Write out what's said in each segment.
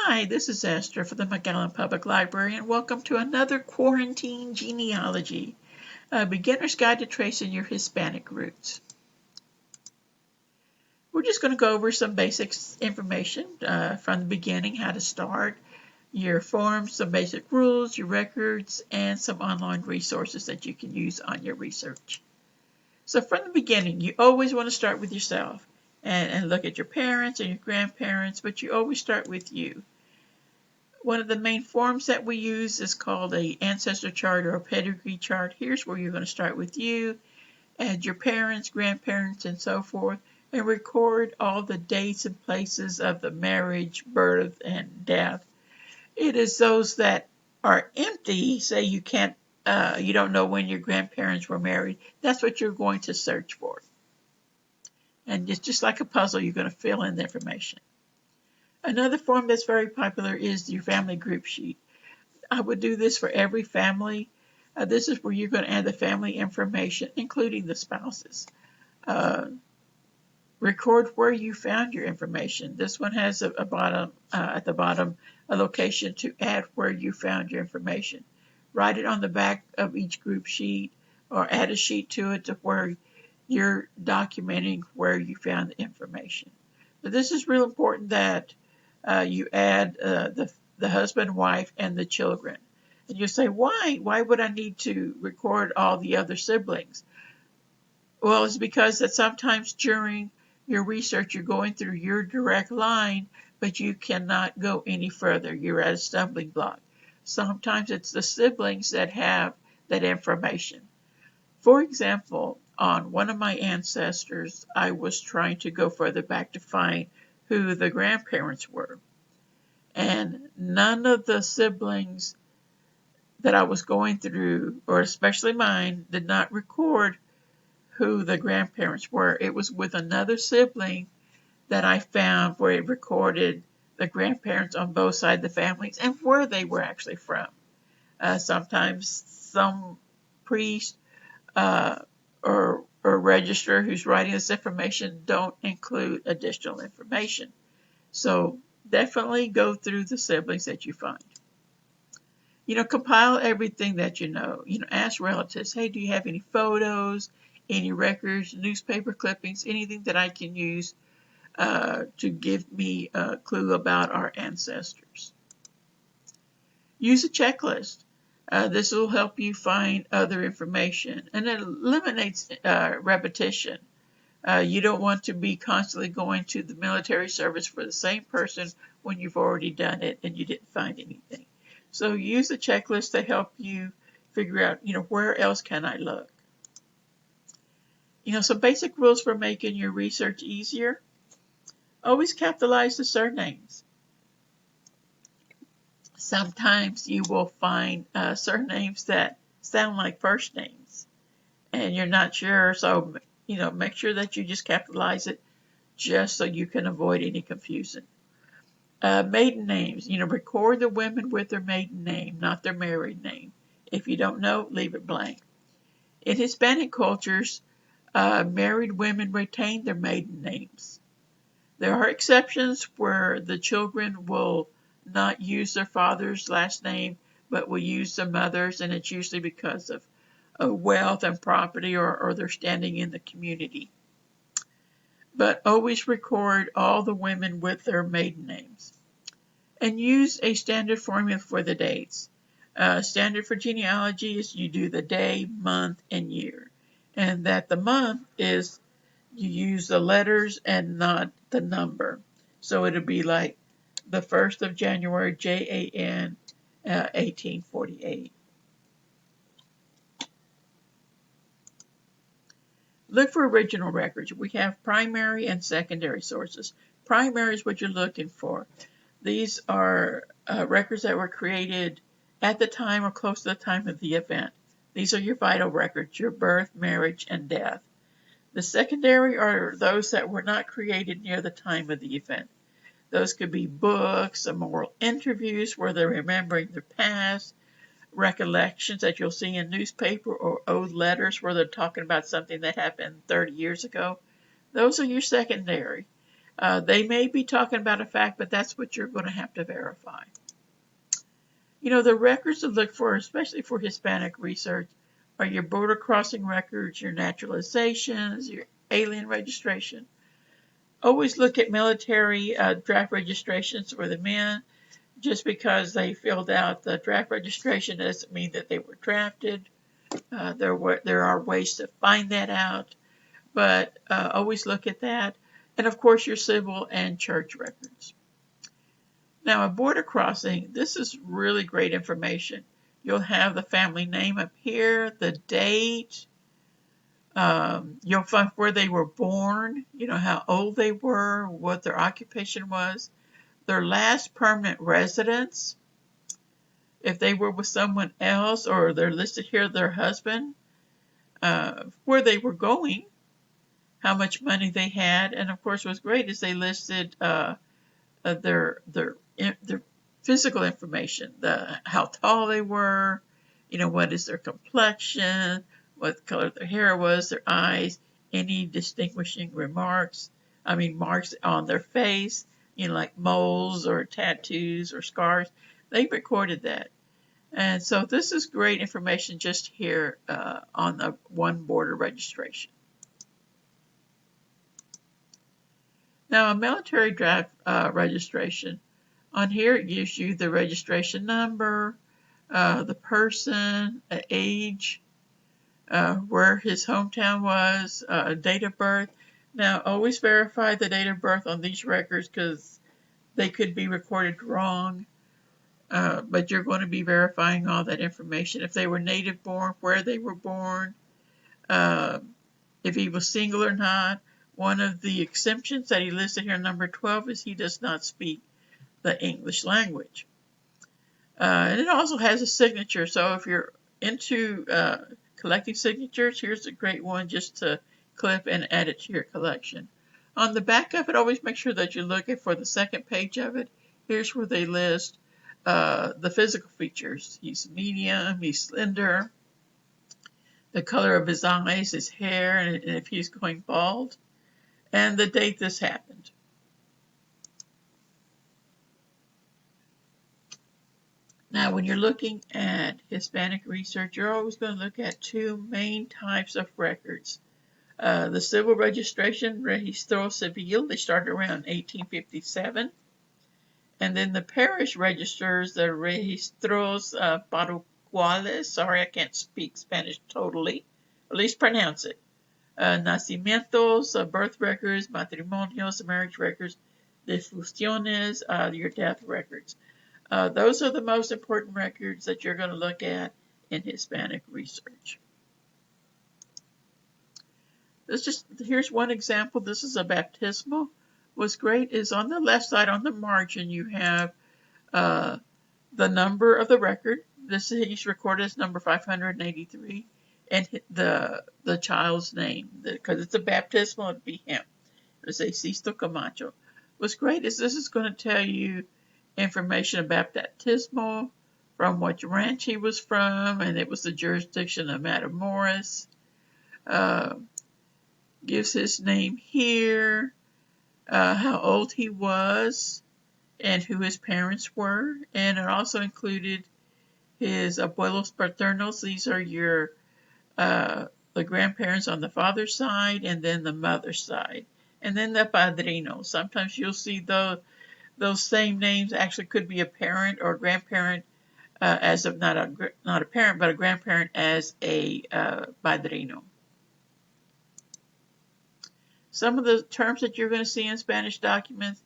Hi, this is Esther for the McAllen Public Library, and welcome to another Quarantine Genealogy, a beginner's guide to tracing your Hispanic roots. We're just going to go over some basic information from the beginning, how to start, your forms, some basic rules, your records, and some online resources that you can use on your research. So from the beginning, you always want to start with yourself and look at your parents and your grandparents, but you always start with you. One of the main forms that we use is called an ancestor chart or a pedigree chart. Here's where you're going to start with you, add your parents, grandparents, and so forth, and record all the dates and places of the marriage, birth, and death. It is those that are empty, say you don't know when your grandparents were married. That's what you're going to search for. And it's just like a puzzle, you're going to fill in the information. Another form that's very popular is your family group sheet. I would do this for every family. This is where you're going to add the family information, including the spouses. Record where you found your information. This one has at the bottom a location to add where you found your information. Write it on the back of each group sheet or add a sheet to it to where you're documenting where you found the information. But this is real important that you add the husband, wife, and the children. And you say, why? Why would I need to record all the other siblings? Well, it's because that sometimes during your research, you're going through your direct line, but you cannot go any further. You're at a stumbling block. Sometimes it's the siblings that have that information. For example, on one of my ancestors, I was trying to go further back to find who the grandparents were. And none of the siblings that I was going through, or especially mine, did not record who the grandparents were. It was with another sibling that I found where it recorded the grandparents on both sides of the families and where they were actually from. Sometimes some priest or registrar who's writing this information don't include additional information. So definitely go through the siblings that you find. Compile everything that you know. Ask relatives, hey, do you have any photos, any records, newspaper clippings, anything that I can use to give me a clue about our ancestors? Use a checklist. This will help you find other information, and it eliminates repetition. You don't want to be constantly going to the military service for the same person when you've already done it and you didn't find anything. So use a checklist to help you figure out, where else can I look? Some basic rules for making your research easier. Always capitalize the surnames. Sometimes you will find surnames that sound like first names and you're not sure. So, make sure that you just capitalize it just so you can avoid any confusion. Maiden names, record the women with their maiden name, not their married name. If you don't know, leave it blank. In Hispanic cultures, married women retain their maiden names. There are exceptions where the children will not use their father's last name, but will use their mother's, and it's usually because of wealth and property or their standing in the community. But always record all the women with their maiden names. And use a standard formula for the dates. Standard for genealogy is you do the day, month, and year. And that the month is you use the letters and not the number. So it'll be like the 1st of January, JAN, 1848. Look for original records. We have primary and secondary sources. Primary is what you're looking for. These are records that were created at the time or close to the time of the event. These are your vital records, your birth, marriage, and death. The secondary are those that were not created near the time of the event. Those could be books, moral interviews where they're remembering their past, recollections that you'll see in newspaper, or old letters where they're talking about something that happened 30 years ago. Those are your secondary. They may be talking about a fact, but that's what you're going to have to verify. You know, the records to look for, especially for Hispanic research, are your border crossing records, your naturalizations, your alien registration. Always look at military draft registrations for the men. Just because they filled out the draft registration doesn't mean that they were drafted. There are ways to find that out, but always look at that. And of course, your civil and church records. Now, a border crossing, this is really great information. You'll have the family name up here, the date. You'll find where they were born, you know, how old they were, what their occupation was, their last permanent residence, if they were with someone else, or they're listed here, their husband, where they were going, how much money they had, and of course, what's great is they listed their physical information, how tall they were, you know, what is their complexion, what color their hair was, their eyes, any distinguishing marks on their face, you know, like moles or tattoos or scars. They recorded that. And so this is great information just here on the one border registration. Now, a military draft registration, on here it gives you the registration number, the person, age, where his hometown was, date of birth. Now, always verify the date of birth on these records because they could be recorded wrong, but you're going to be verifying all that information. If they were native born, where they were born, if he was single or not. One of the exemptions that he listed here, number 12, is he does not speak the English language. And it also has a signature, so if you're into collecting signatures, here's a great one just to clip and add it to your collection. On the back of it, always make sure that you're looking for the second page of it. Here's where they list the physical features. He's medium, he's slender, the color of his eyes, his hair, and if he's going bald, and the date this happened. Now, when you're looking at Hispanic research, you're always going to look at two main types of records. The civil registration, Registro Civil, they started around 1857. And then the parish registers, the Registros Parroquiales, sorry, I can't speak Spanish totally, at least pronounce it. Nacimientos, birth records, matrimonios, marriage records, defunciones, your death records. Those are the most important records that you're going to look at in Hispanic research. Here's one example. This is a baptismal. What's great is on the left side on the margin you have the number of the record. He's recorded as number 583, and the child's name, because it's a baptismal, it'd be him. It'll say Sisto Camacho. What's great is this is going to tell you information about baptismal, from which ranch he was from, and it was the jurisdiction of Matamoros. Gives his name here, how old he was, and who his parents were, and it also included his abuelos paternos. These are your the grandparents on the father's side, and then the mother's side, and then the padrino. Sometimes you'll see those same names actually could be a parent or a grandparent, as of not a parent but a grandparent as a padrino. Some of the terms that you're going to see in Spanish documents: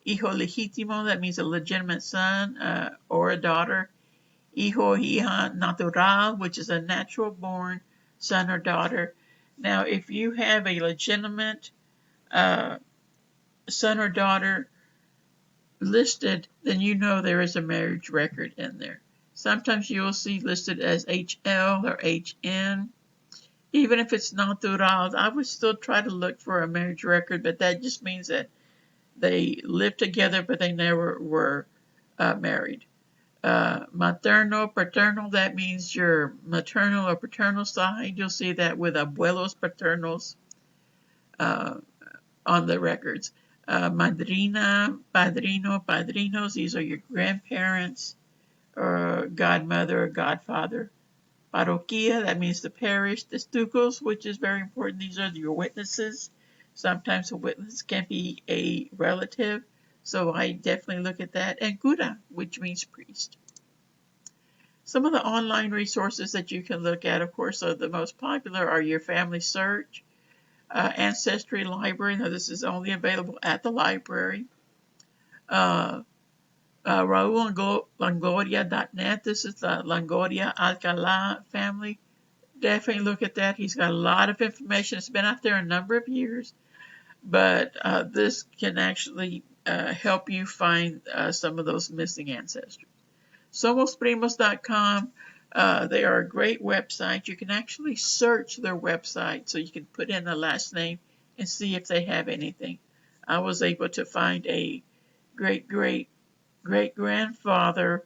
hijo legítimo, that means a legitimate son or a daughter. Hijo, hija natural, which is a natural born son or daughter. Now, if you have a legitimate son or daughter listed, then you know there is a marriage record in there. Sometimes you'll see listed as HL or HN. Even if it's natural, I would still try to look for a marriage record, but that just means that they lived together, but they never were married. Materno, paternal, that means your maternal or paternal side. You'll see that with abuelos paternos on the records. Madrina, padrino, padrinos. These are your grandparents or godmother or godfather. Parroquia, that means the parish. Testigos, which is very important. These are your witnesses. Sometimes a witness can be a relative, so I definitely look at that. And cura, which means priest. Some of the online resources that you can look at, of course, are the most popular are your Family Search, Ancestry Library. Now, this is only available at the library. RaulLongoria.net. This is the Longoria Alcala family. Definitely look at that. He's got a lot of information. It's been out there a number of years, but this can actually help you find some of those missing ancestors. SomosPrimos.com. They are a great website. You can actually search their website, so you can put in the last name and see if they have anything. I was able to find a great-great-great-grandfather.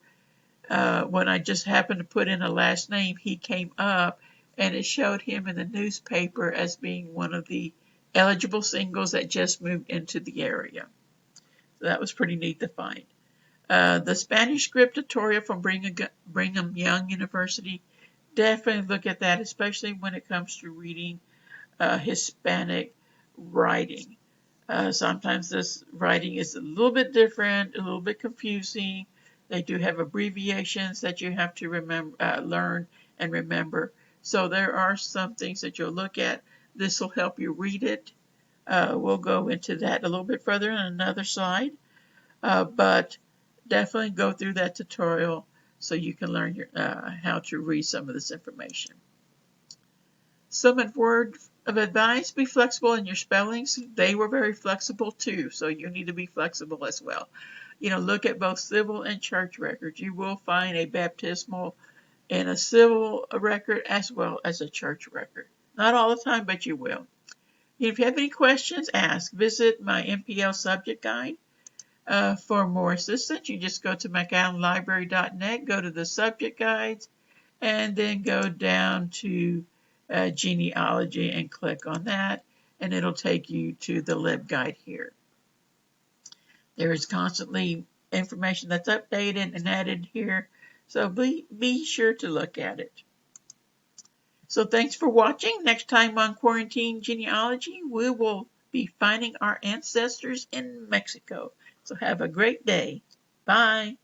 When I just happened to put in a last name, he came up, and it showed him in the newspaper as being one of the eligible singles that just moved into the area. So that was pretty neat to find. The Spanish script tutorial from Brigham Young University, definitely look at that, especially when it comes to reading Hispanic writing. Sometimes this writing is a little bit different, a little bit confusing. They do have abbreviations that you have to learn and remember. So there are some things that you'll look at. This will help you read it. We'll go into that a little bit further on another slide. But definitely go through that tutorial so you can learn how to read some of this information. Some word of advice, be flexible in your spellings. They were very flexible too, so you need to be flexible as well. Look at both civil and church records. You will find a baptismal in a civil record as well as a church record. Not all the time, but you will. If you have any questions, ask. Visit my MPL subject guide. For more assistance, you just go to McAllenLibrary.net, go to the subject guides, and then go down to genealogy and click on that, and it'll take you to the LibGuide here. There is constantly information that's updated and added here, so be sure to look at it. So thanks for watching. Next time on Quarantine Genealogy, we will be finding our ancestors in Mexico. So have a great day. Bye.